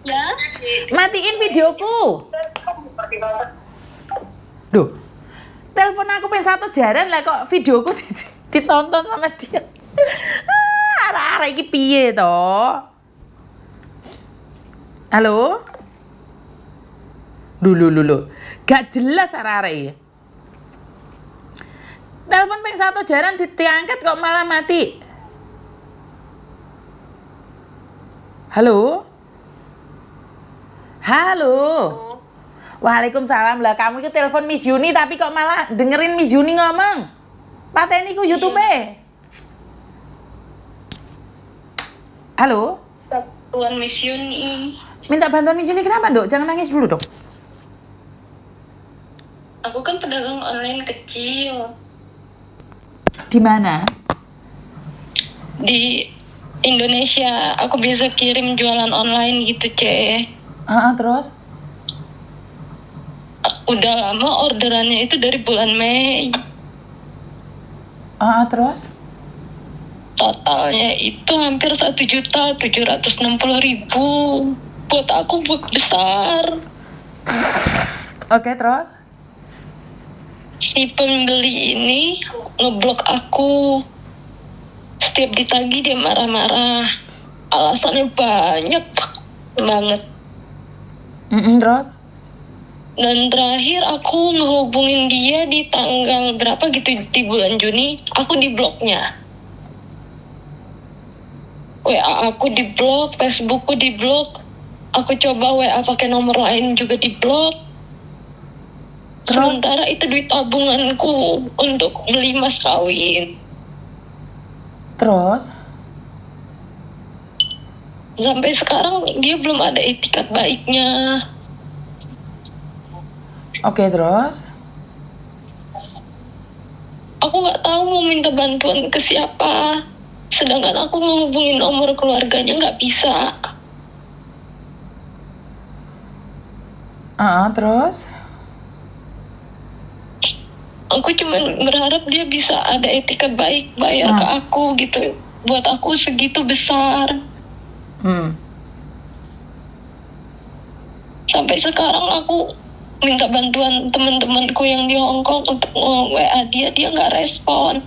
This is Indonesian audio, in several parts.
Ya, Matiin videoku. Duh, telepon aku pengen satu jaran lah kok videoku ditonton sama dia. Arek-arek iki piye to? Halo? Dulu. Gak jelas arek-arek iki. Telepon pengen satu jaran diangkat kok malah mati. Halo? Halo? Waalaikumsalam lah, kamu itu telepon Miss Yuni tapi kok malah dengerin Miss Yuni ngomong. Pateni ku YouTube. Halo? Tuan Miss Yuni. Minta bantuan Miss Yuni kenapa, Dok? Jangan nangis dulu, Dok. Aku kan pedagang online kecil Di mana? di Indonesia. Aku biasa kirim jualan online gitu, Terus? Udah lama orderannya itu dari bulan Mei. Terus? Totalnya itu hampir 1.760.000. Buat aku besar. Oke, terus? Si pembeli ini ngeblok aku. Setiap ditagih dia marah-marah. Alasannya banyak banget. Terus? Dan terakhir aku ngehubungin dia di tanggal berapa gitu, di bulan Juni. Aku dibloknya. WA aku diblok, Facebookku diblok. Aku coba WA pakai nomor lain juga diblok. Terus? Sementara itu duit tabunganku untuk beli mas kawin. Terus? Sampai sekarang dia belum ada etikat baiknya. Oke, terus? Aku nggak tahu mau minta bantuan ke siapa. Sedangkan aku ngehubungin nomor keluarganya nggak bisa. Terus? Aku cuma berharap dia bisa ada etika baik bayar ke aku gitu. Buat aku segitu besar. Sampai sekarang aku minta bantuan teman-temanku yang di Hong Kong untuk WA dia nggak respon.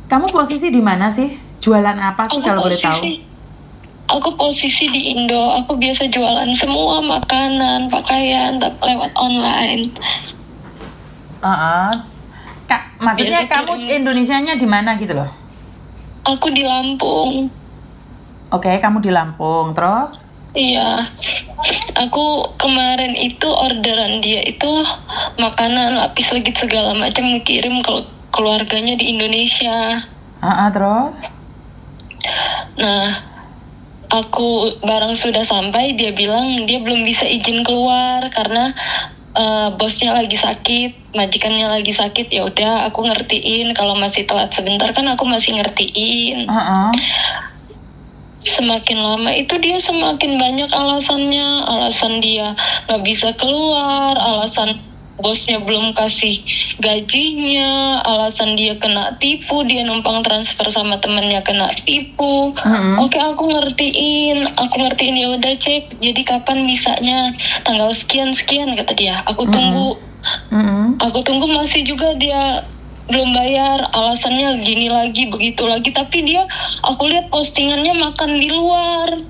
Kamu posisi di mana sih? Jualan apa sih kalau boleh tahu? Aku posisi di Indo. Aku biasa jualan semua makanan, pakaian lewat online. Kak, maksudnya Biasa kamu Indonesianya di mana gitu loh? Aku di Lampung. Oke, kamu di Lampung, terus? Iya. Aku kemarin itu orderan dia itu makanan, lapis legit segala macam dikirim ke keluarganya di Indonesia. Terus? Nah, aku barang sudah sampai, dia bilang dia belum bisa izin keluar karena bosnya lagi sakit, majikannya lagi sakit. Ya udah, aku ngertiin kalau masih telat sebentar kan aku masih ngertiin. Semakin lama itu dia semakin banyak alasannya. Alasan dia nggak bisa keluar, alasan bosnya belum kasih gajinya, alasan dia kena tipu, dia numpang transfer sama temennya kena tipu. Oke, aku ngertiin ya udah cek. Jadi kapan bisanya? Tanggal sekian kata dia. Aku tunggu. Aku tunggu masih juga dia belum bayar, alasannya gini lagi, begitu lagi. Tapi dia, aku lihat postingannya makan di luar.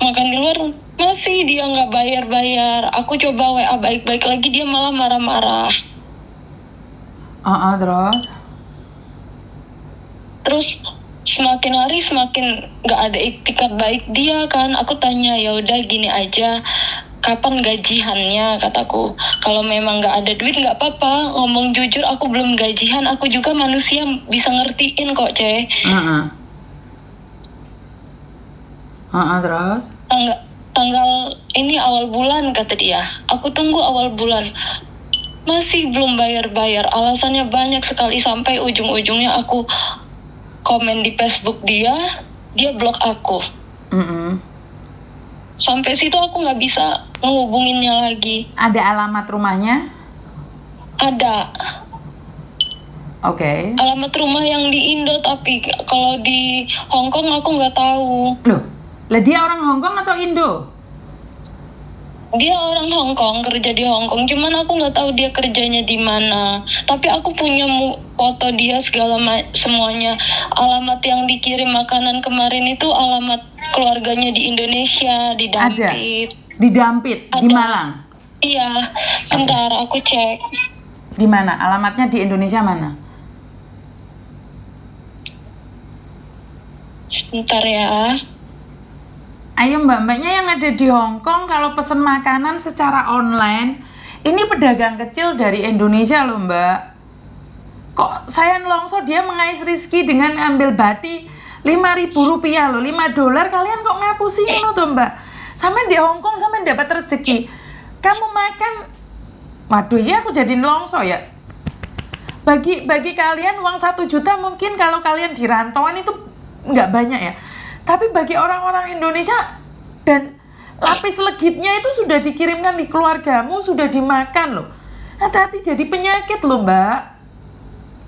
Makan di luar, masih dia nggak bayar. Aku coba WA baik-baik lagi, dia malah marah-marah. Terus semakin hari semakin nggak ada etikat baik dia kan. Aku tanya, ya udah gini aja, kapan gajiannya, kataku. Kalau memang nggak ada duit nggak apa-apa, ngomong jujur, aku belum gajian, aku juga manusia, bisa ngertiin kok, Terus? Tanggal ini awal bulan, kata dia. Aku tunggu awal bulan, masih belum bayar. Alasannya banyak sekali, sampai ujung-ujungnya aku komen di Facebook dia blok aku. Sampai situ aku nggak bisa ngehubunginnya lagi. Ada alamat rumahnya? Ada. Oke. Alamat rumah yang di Indo, tapi kalau di Hong Kong aku nggak tahu. Loh, lah dia orang Hong Kong atau Indo? Dia orang Hong Kong, kerja di Hong Kong. Cuman aku nggak tahu dia kerjanya di mana. Tapi aku punya foto dia semuanya. Alamat yang dikirim makanan kemarin itu alamat keluarganya di Indonesia, di Dampit. Di Dampit, di Ada. Malang. Iya, bentar aku cek. Di mana? Alamatnya di Indonesia mana? Sebentar ya. Ayo mbak-mbaknya yang ada di Hong Kong kalau pesen makanan secara online, ini pedagang kecil dari Indonesia loh mbak. Kok saya nelongso dia mengais Rizky dengan ambil bati 5.000 rupiah loh, $5, kalian kok ngapusi ngono tuh mbak. Sampai di Hong Kong sampai dapat rezeki. Kamu makan, waduh ya aku jadi nelongso ya. Bagi kalian uang 1 juta mungkin kalau kalian di rantauan itu nggak banyak ya. Tapi bagi orang-orang Indonesia dan lapis legitnya itu sudah dikirimkan di keluargamu, sudah dimakan loh. Hati-hati jadi penyakit loh mbak.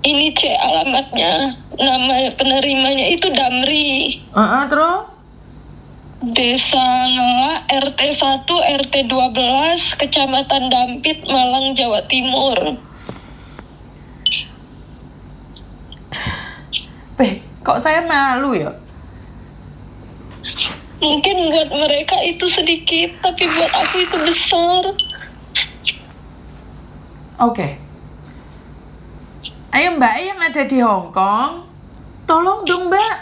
Ini cek alamatnya. Nama penerimanya itu Damri. Terus? Desa Ngela, RT 1, RT 12, Kecamatan Dampit, Malang, Jawa Timur. Kok saya malu ya? Mungkin buat mereka itu sedikit, tapi buat aku itu besar. Oke. Ayo mbak yang ada di Hong Kong, tolong dong mbak.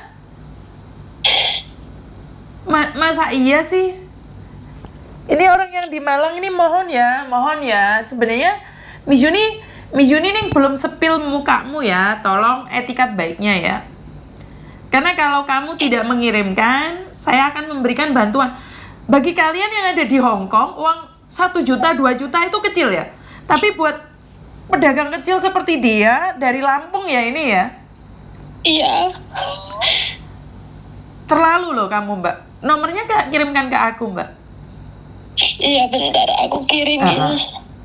Masa iya sih? Ini orang yang di Malang ini mohon ya. Sebenarnya Miss Yuni nih belum sepil mukamu ya, tolong etikat baiknya ya. Karena kalau kamu tidak mengirimkan, saya akan memberikan bantuan. Bagi kalian yang ada di Hong Kong, uang 1 juta, 2 juta itu kecil ya. Tapi buat pedagang kecil seperti dia, dari Lampung ya ini ya. Iya. Terlalu loh kamu mbak. Nomornya kirimkan ke aku mbak. Iya bentar, aku kirimin.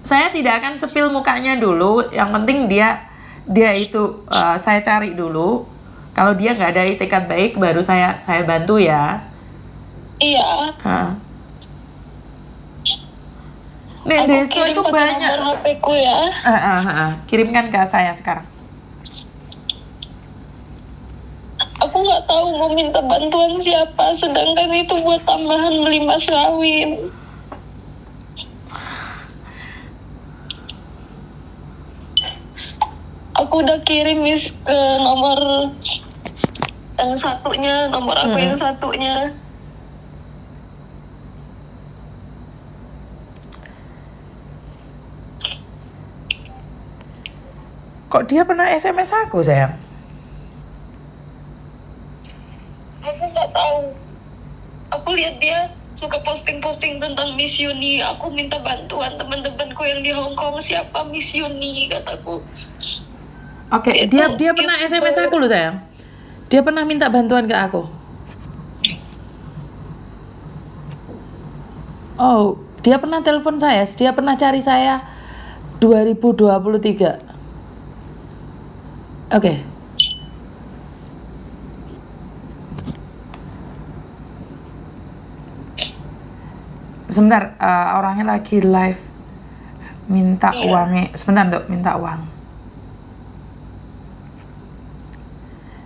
Saya tidak akan sepil mukanya dulu. Yang penting dia itu saya cari dulu. Kalau dia nggak ada itikat baik, baru saya bantu ya. Iya. Nih Deso itu banyak. Nomor HP-ku ya. Kirimkan ke saya sekarang. Aku nggak tahu mau minta bantuan siapa, sedangkan itu buat tambahan beli mas kawin. Aku udah kirim Miss ke nomor yang satunya, nomor aku yang satunya. Kok dia pernah SMS aku sayang? Aku nggak tahu. Aku lihat dia suka posting-posting tentang Miss Yuni. Aku minta bantuan teman-temanku yang di Hong Kong, siapa Miss Yuni, kataku. Oke, dia pernah SMS aku loh sayang. Dia pernah minta bantuan ke aku. Oh, dia pernah telepon saya. Dia pernah cari saya 2023. Oke. Sebentar, orangnya lagi live. Minta uangnya. Sebentar, Dok, minta uang.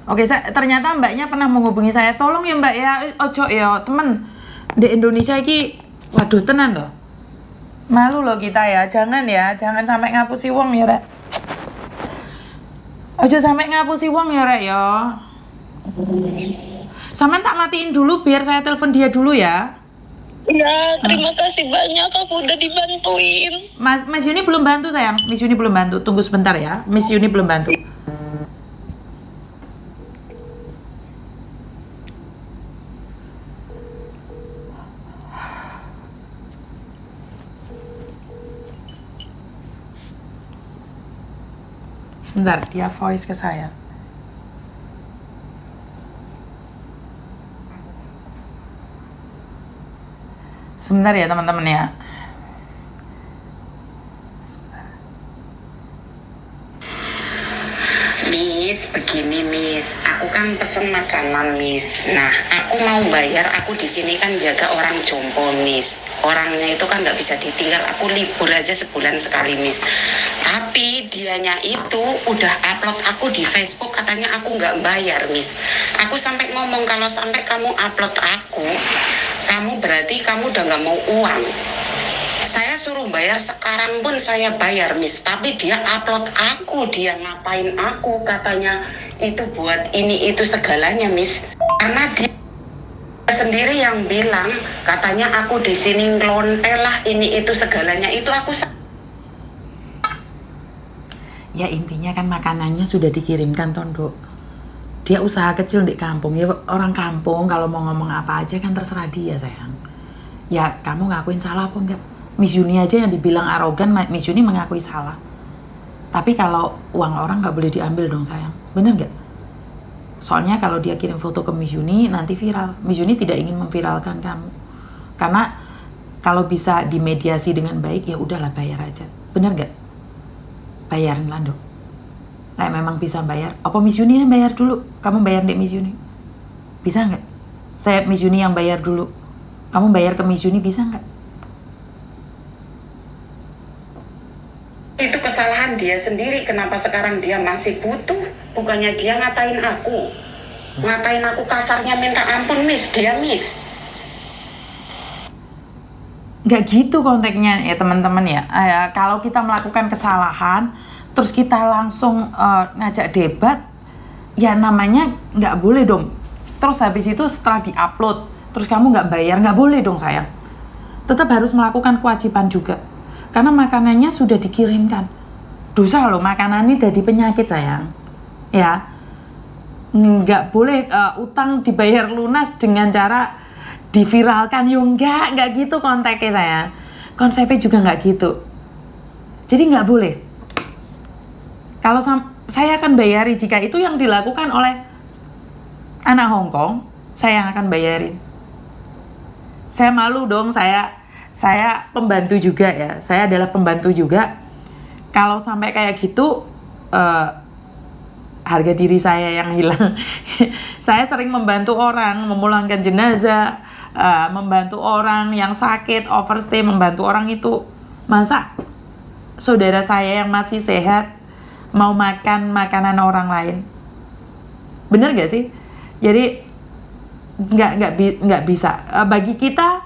Oke, ternyata mbaknya pernah menghubungi saya. Tolong ya mbak ya, ojo ya temen di Indonesia ini, waduh tenan loh. Malu loh kita ya, jangan sampai ngapusi uang ya rek. Ojo sampai ngapusi uang ya rek ya. Sampai tak matiin dulu biar saya telepon dia dulu ya. Ya, terima kasih banyak, aku udah dibantuin. Mas Yuni belum bantu sayang, Miss Yuni belum bantu. Tunggu sebentar ya, Miss Yuni belum bantu. Sebentar, dia voice ke saya. Sebentar ya teman-teman ya. Sebentar. Miss, begini Miss, aku kan pesen makanan Miss. Nah, aku mau bayar, aku di sini kan jaga orang jompo Miss. Orangnya itu kan nggak bisa ditinggal, aku libur aja sebulan sekali Miss. Tapi dianya itu udah upload aku di Facebook, katanya aku nggak bayar Miss. Aku sampai ngomong kalau sampai kamu upload aku, kamu berarti kamu udah nggak mau uang. Saya suruh bayar sekarang pun saya bayar Miss, tapi dia upload aku, dia ngapain aku, katanya itu buat ini itu segalanya Miss. Karena dia sendiri yang bilang, katanya aku di sini ngelontel lah ini itu segalanya, itu aku Ya intinya kan makanannya sudah dikirimkan Tondo. Dia usaha kecil di kampung, ya orang kampung kalau mau ngomong apa aja kan terserah dia sayang. Ya kamu ngakuin salah apa enggak? Miss Yuni aja yang dibilang arogan, Miss Yuni mengakui salah. Tapi kalau uang orang nggak boleh diambil dong sayang, bener nggak? Soalnya kalau dia kirim foto ke Miss Yuni nanti viral. Miss Yuni tidak ingin memviralkan kamu, karena kalau bisa dimediasi dengan baik ya udahlah bayar aja, bener nggak? Bayarin Lando. Nah memang bisa bayar. Apa Miss Yuni yang bayar dulu? Kamu bayar deh Miss Yuni. Bisa nggak? Saya Miss Yuni yang bayar dulu. Kamu bayar ke Miss Yuni bisa nggak? itu kesalahan dia sendiri. Kenapa sekarang dia masih butuh? Bukannya dia ngatain aku. Ngatain aku kasarnya minta ampun Miss, dia Miss. Nggak gitu konteksnya ya teman-teman ya. Kalau kita melakukan kesalahan, terus kita langsung ngajak debat, ya namanya nggak boleh dong. Terus habis itu setelah diupload, terus kamu nggak bayar, nggak boleh dong sayang. Tetap harus melakukan kewajiban juga. Karena makanannya sudah dikirimkan. Dosa loh, makanan ini jadi penyakit sayang. Ya, nggak boleh utang dibayar lunas dengan cara diviralkan. Yo nggak gitu konteksnya sayang. Konsepnya juga nggak gitu. Jadi nggak boleh. Kalau saya akan bayari jika itu yang dilakukan oleh anak Hongkong, saya yang akan bayarin. Saya malu dong, saya pembantu juga ya. Saya adalah pembantu juga. Kalau sampai kayak gitu, harga diri saya yang hilang. Saya sering membantu orang memulangkan jenazah, membantu orang yang sakit, overstay, membantu orang itu. Masa saudara saya yang masih sehat mau makan makanan orang lain? Bener gak sih? Jadi nggak bisa. Bagi kita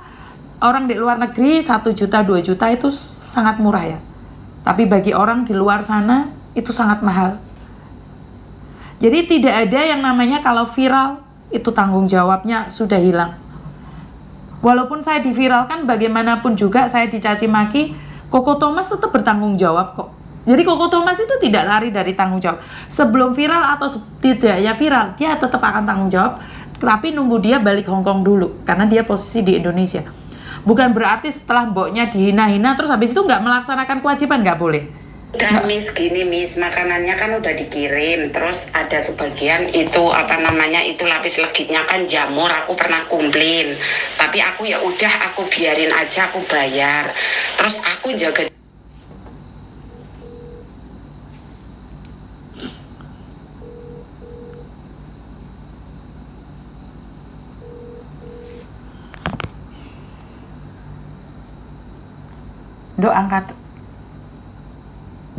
orang di luar negeri 1 juta 2 juta itu sangat murah ya. Tapi bagi orang di luar sana itu sangat mahal. Jadi tidak ada yang namanya kalau viral itu tanggung jawabnya sudah hilang. Walaupun saya diviralkan bagaimanapun juga saya dicaci maki, Koko Thomas tetap bertanggung jawab kok. Jadi Koko Thomas itu tidak lari dari tanggung jawab. Sebelum viral atau tidaknya viral, dia tetap akan tanggung jawab. Tapi nunggu dia balik Hongkong dulu, karena dia posisi di Indonesia. Bukan berarti setelah mboknya dihina-hina, terus habis itu nggak melaksanakan kewajiban, nggak boleh. Udah Miss, gini Miss, makanannya kan udah dikirim. Terus ada sebagian itu, itu lapis legitnya kan jamur, aku pernah komplain. Tapi aku ya udah, aku biarin aja, aku bayar. Terus aku jaga.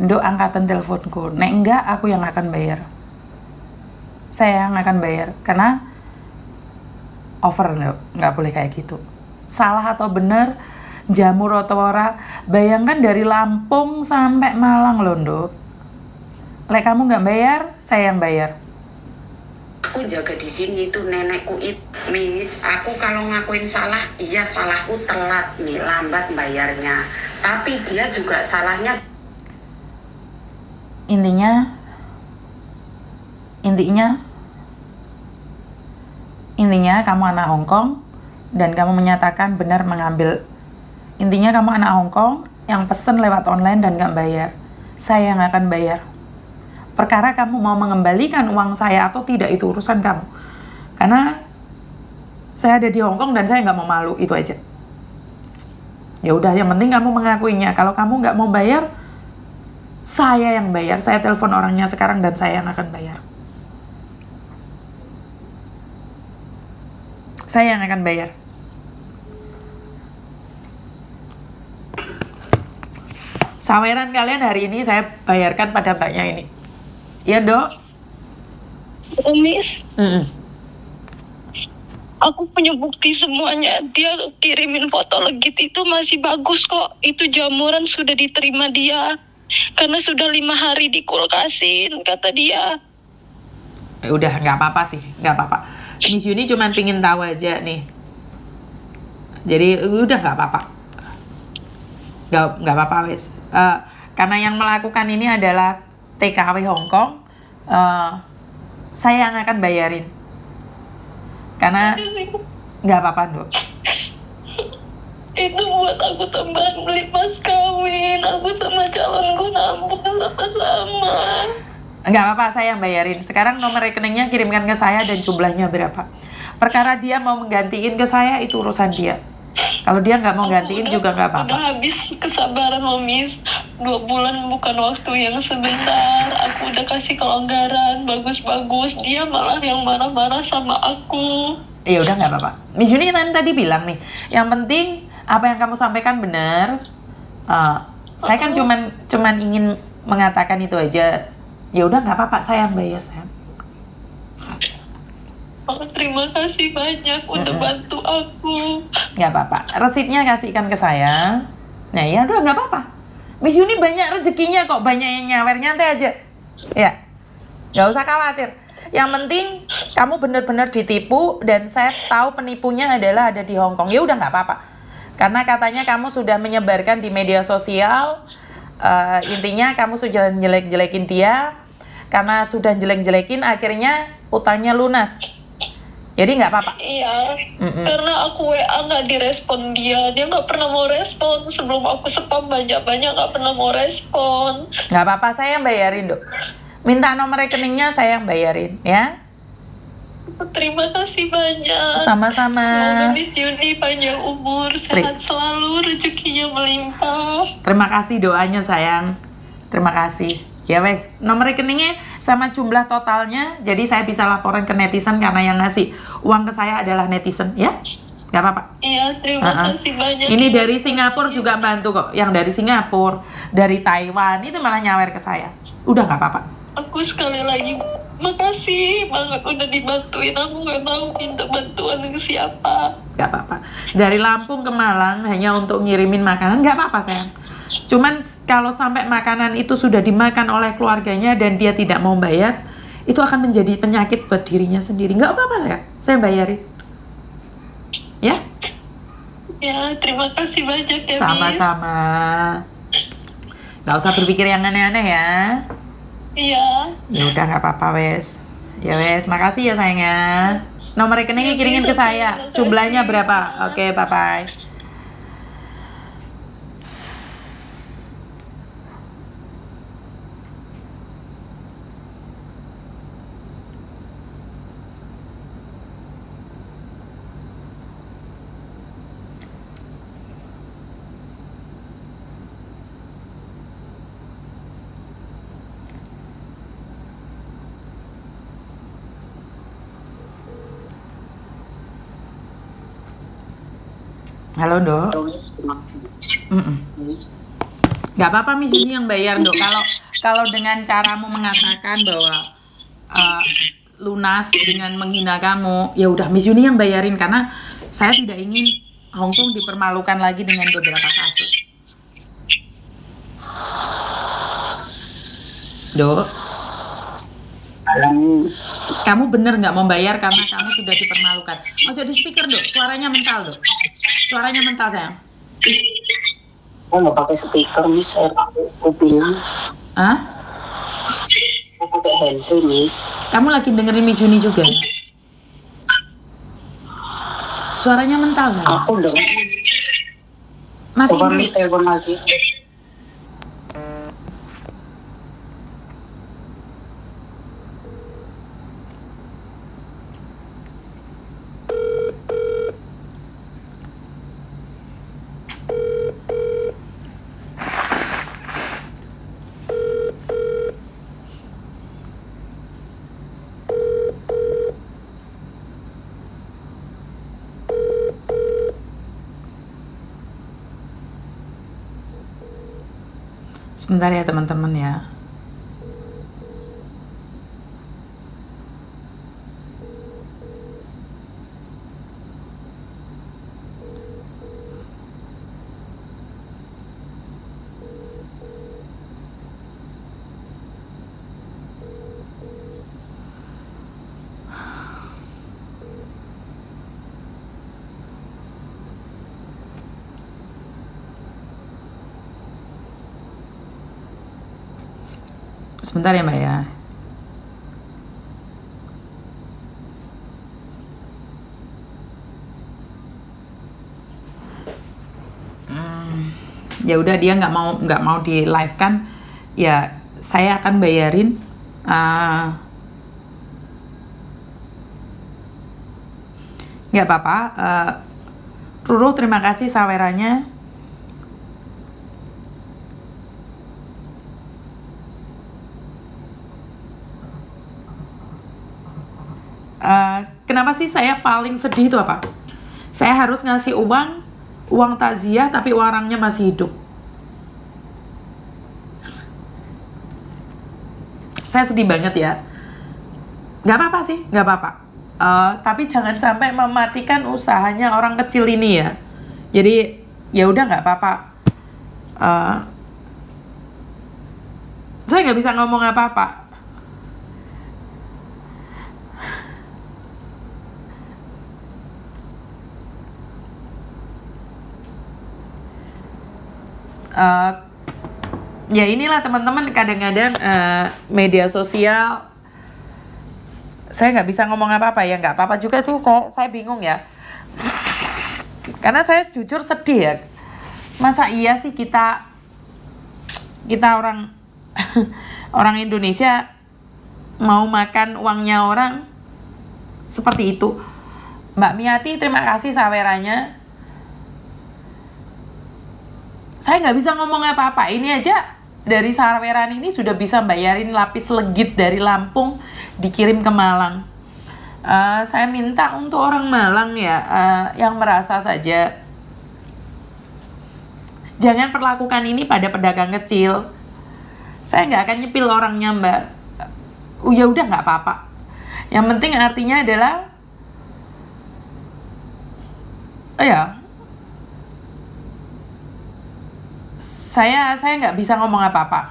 Nduk angkatan teleponku. Nek enggak, aku yang akan bayar. Saya yang akan bayar. Karena over, Nduk. Nggak boleh kayak gitu. Salah atau benar, jamur atau ora, bayangkan dari Lampung sampai Malang loh, Nduk. Lek kamu nggak bayar, saya yang bayar. Aku jaga di sini itu nenekku itu Miss, aku kalau ngakuin salah, iya salahku telat nih, lambat bayarnya. Tapi dia juga salahnya. Intinya kamu anak Hongkong dan kamu menyatakan benar mengambil. Intinya kamu anak Hongkong yang pesen lewat online dan nggak bayar. Saya yang akan bayar. Perkara kamu mau mengembalikan uang saya atau tidak itu urusan kamu. Karena saya ada di Hongkong dan saya nggak mau malu, itu aja. Ya udah, yang penting kamu mengakuinya. Kalau kamu nggak mau bayar, Saya yang bayar, saya telepon orangnya sekarang dan saya yang akan bayar. Saya yang akan bayar. Saweran kalian hari ini saya bayarkan pada mbaknya ini. Iya, Dok? Miss, Mm-mm. aku punya bukti semuanya. Dia kirimin foto legit itu masih bagus kok. Itu jamuran sudah diterima dia. Karena sudah 5 hari dikulkasin, kata dia. Udah, nggak apa-apa sih, nggak apa-apa. Miss Yuni cuman pingin tahu aja nih. Jadi udah nggak apa-apa. Nggak apa-apa wes. Karena yang melakukan ini adalah TKW Hong Kong, saya yang akan bayarin. Karena nggak apa-apa, Dok. Itu buat aku tambahan beli pas kawin. Aku sama calonku nabung sama-sama. Nggak apa-apa, saya yang bayarin. Sekarang nomor rekeningnya kirimkan ke saya dan jumlahnya berapa. Perkara dia mau menggantiin ke saya, itu urusan dia. Kalau dia nggak mau gantiin juga nggak apa-apa. Udah habis kesabaran loh, Miss. 2 bulan bukan waktu yang sebentar. Aku udah kasih kelonggaran, bagus-bagus. Dia malah yang marah-marah sama aku. Ya udah nggak apa-apa. Miss Yuni tadi bilang nih, yang penting apa yang kamu sampaikan benar. Saya kan cuman ingin mengatakan itu aja. Ya udah nggak apa-apa, saya yang bayar, sayang. Oh, terima kasih banyak udah bantu aku. Nggak apa-apa. Resitnya kasihkan ke saya. Nah ya udah nggak apa-apa. Miss Yuni banyak rezekinya kok, banyak yang nyawer, nyantai aja. Ya, nggak usah khawatir. Yang penting kamu benar-benar ditipu dan saya tahu penipunya adalah ada di Hong Kong. Ya udah nggak apa-apa. Karena katanya kamu sudah menyebarkan di media sosial. Intinya kamu sudah jelek-jelekin dia. Karena sudah jelek-jelekin akhirnya utangnya lunas. Jadi nggak apa-apa. Iya, karena aku WA nggak direspon dia. Dia nggak pernah mau respon. Sebelum aku spam banyak-banyak nggak pernah mau respon. Nggak apa-apa, saya yang bayarin, Dok. Minta nomor rekeningnya, saya yang bayarin, ya. Terima kasih banyak. Sama-sama. Semoga Miss Yuni panjang umur, sehat selalu, rezekinya melimpah. Terima kasih doanya, sayang. Terima kasih. Ya wes, nomor rekeningnya sama jumlah totalnya, jadi saya bisa laporan ke netizen karena yang ngasih uang ke saya adalah netizen, ya? Gak apa-apa. Iya, terima kasih banyak. Ini dari Singapura juga bantu kok. Yang dari Singapura, dari Taiwan, itu malah nyawer ke saya. Udah gak apa-apa. Aku sekali lagi makasih banget udah dibantuin. Aku nggak tahu minta bantuan ke siapa. Gak apa-apa. Dari Lampung ke Malang hanya untuk ngirimin makanan, gak apa-apa, sayang. Cuman kalau sampai makanan itu sudah dimakan oleh keluarganya dan dia tidak mau bayar, itu akan menjadi penyakit buat dirinya sendiri. Nggak apa-apa, saya bayarin. Ya? Ya, terima kasih banyak ya, Miss. Sama-sama. Nggak usah berpikir yang aneh-aneh ya. Iya. Ya udah nggak apa-apa wes. Ya wes, makasih ya sayangnya. Nomor rekeningnya kirimin ke saya. Jumlahnya berapa? Oke, bye-bye. Halo, Dok. Gak apa-apa, Miss Yuni yang bayar, Dok. Kalau dengan caramu mengatakan bahwa lunas dengan menghina kamu, ya udah Miss Yuni yang bayarin karena saya tidak ingin Hong Kong dipermalukan lagi dengan beberapa kasus. Dok, kamu bener nggak mau bayar karena kamu sudah dipermalukan. Oh, jadi speaker, Dok. Suaranya mental, Dok. Suaranya mental, sayang. Saya nggak pakai speaker, Miss. Aku bilang. Hah? Saya pakai handphone, Miss. Kamu lagi dengerin Miss Yuni juga? Suaranya mental, sayang. Aku udah. Matiin Coba dulu. Miss telepon lagi. Sebentar ya teman-teman ya. Sebentar ya Mbak ya. Ya udah, dia nggak mau di live kan, ya saya akan bayarin. Nggak apa-apa. Ruru, terima kasih sawerannya. Kenapa sih saya paling sedih itu apa? Saya harus ngasih uang takziah tapi orangnya masih hidup. Saya sedih banget ya. Nggak apa-apa sih, nggak apa-apa. Tapi jangan sampai mematikan usahanya orang kecil ini ya. Jadi ya udah nggak apa-apa. Saya nggak bisa ngomong apa-apa. Ya inilah teman-teman, kadang-kadang media sosial saya nggak bisa ngomong apa-apa ya, nggak apa-apa juga sih, saya bingung ya, karena saya jujur sedih ya. Masa iya sih kita orang orang Indonesia mau makan uangnya orang seperti itu. Mbak Miati, terima kasih sawerannya. Saya nggak bisa ngomong apa-apa. Ini aja dari saweran ini sudah bisa bayarin lapis legit dari Lampung dikirim ke Malang. Saya minta untuk orang Malang ya, yang merasa saja, jangan perlakukan ini pada pedagang kecil. Saya nggak akan nyepil orangnya Mbak. Ya udah nggak apa-apa. Yang penting artinya adalah, ya, saya nggak bisa ngomong apa-apa.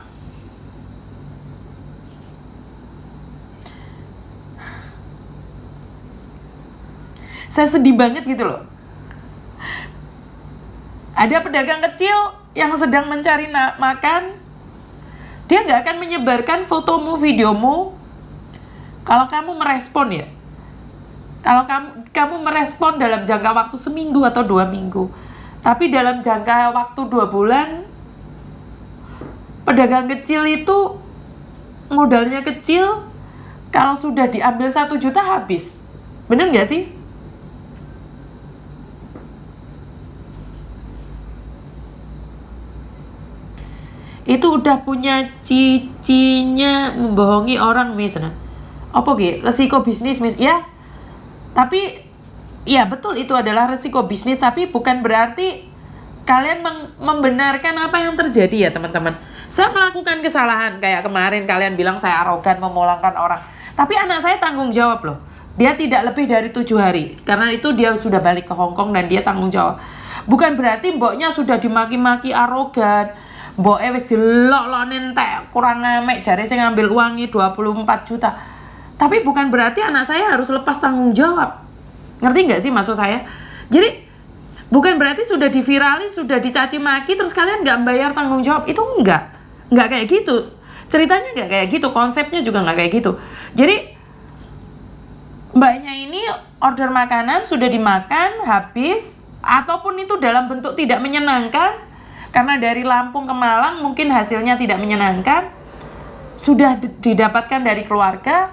Saya sedih banget gitu loh. Ada pedagang kecil yang sedang mencari makan, dia nggak akan menyebarkan fotomu, videomu, kalau kamu merespon ya. Kalau kamu merespon dalam jangka waktu seminggu atau 2 minggu, tapi dalam jangka waktu 2 bulan, pedagang kecil itu modalnya kecil, kalau sudah diambil 1 juta habis. Bener nggak sih? Itu udah punya cicinya membohongi orang misalnya. Apa gitu? Resiko bisnis ya. Tapi ya betul, itu adalah resiko bisnis, tapi bukan berarti kalian membenarkan apa yang terjadi ya teman-teman. Saya melakukan kesalahan, kayak kemarin kalian bilang saya arogan memulangkan orang. Tapi anak saya tanggung jawab loh. Dia tidak lebih dari 7 hari. Karena itu dia sudah balik ke Hong Kong dan dia tanggung jawab. Bukan berarti mboknya sudah dimaki-maki arogan. Mboknya wis dilok-lonin entek, kurang ngamek, jare saya ngambil uangnya 24 juta. Tapi bukan berarti anak saya harus lepas tanggung jawab. Ngerti nggak sih maksud saya? Jadi bukan berarti sudah diviralin, sudah dicaci maki, terus kalian nggak bayar tanggung jawab. Itu nggak kayak gitu. Ceritanya nggak kayak gitu, konsepnya juga nggak kayak gitu. Jadi mbaknya ini order makanan, sudah dimakan, habis, ataupun itu dalam bentuk tidak menyenangkan, karena dari Lampung ke Malang mungkin hasilnya tidak menyenangkan, sudah didapatkan dari keluarga,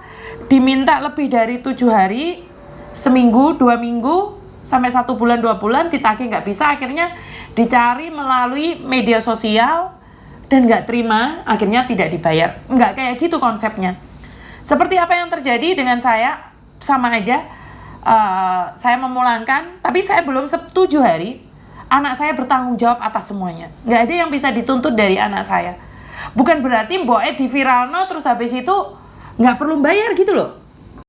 diminta lebih dari 7 hari, seminggu, 2 minggu, sampai 1 bulan, 2 bulan, ditagih nggak bisa, akhirnya dicari melalui media sosial, dan nggak terima, akhirnya tidak dibayar. Nggak kayak gitu konsepnya. Seperti apa yang terjadi dengan saya, sama aja. Saya memulangkan, tapi saya belum 7 hari, anak saya bertanggung jawab atas semuanya. Nggak ada yang bisa dituntut dari anak saya. Bukan berarti mbok di viralno terus habis itu nggak perlu bayar gitu loh.